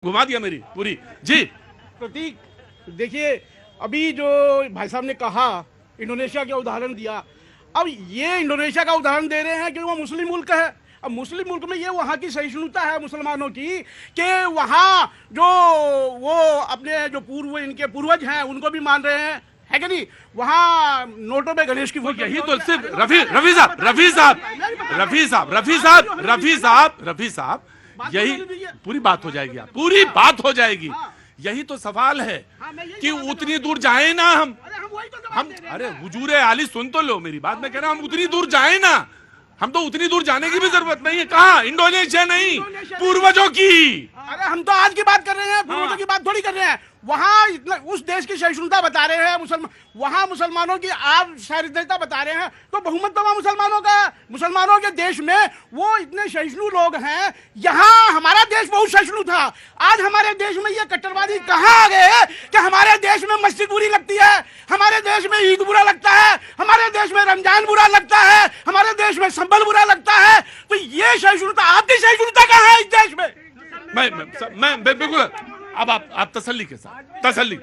घुमा दिया मेरी पूरी जी। प्रतीक, देखिए अभी जो भाई साहब ने कहा, इंडोनेशिया का उदाहरण दिया। अब ये इंडोनेशिया का उदाहरण दे रहे हैं कि वो मुस्लिम मुल्क है। अब मुस्लिम मुल्क में ये वहाँ की सहिष्णुता है मुसलमानों की कि वहाँ जो वो अपने जो इनके पूर्वज हैं उनको भी मान रहे हैं, है कि नहीं। वहाँ नोटों पे गणेश की फोटो। यही तो सिर्फ रफी साहब यही पूरी बात हो जाएगी, पूरी बात हो जाएगी। यही तो सवाल है कि उतनी दूर जाए ना हम अरे हुजूर आली सुन तो लो मेरी बात। मैं कह रहा हूं हम उतनी दूर जाए ना, हम तो उतनी दूर जाने की भी जरूरत नहीं है। कहाँ? इंडोनेशिया नहीं, पूर्वजों की। अरे हम तो आज की बात कर रहे हैं, पूर्वजों की बात थोड़ी कर रहे हैं। वहाँ इतना उस देश की सहिष्णुता बता रहे हैं वहाँ मुसलमानों की आप सहृदयता बता रहे हैं, तो बहुमत तो वहाँ मुसलमानों का, मुसलमानों के देश में वो इतने सहिष्णु लोग हैं। यहाँ हमारा देश बहुत सहिष्णु था, आज हमारे देश में ये कट्टरवादी कहाँ आ गए कि हमारे देश में मस्जिद बुरी लगती है, हमारे देश में ईद बुरा लगता है, हमारे देश में रमजान बुरा लगता है, हमारे देश में संबल बुरा लगता है। तो ये सहिष्णुता, आपकी सहिष्णुता कहाँ है इस देश में? मैं बिल्कुल। अब आप तसल्ली के साथ, तसल्ली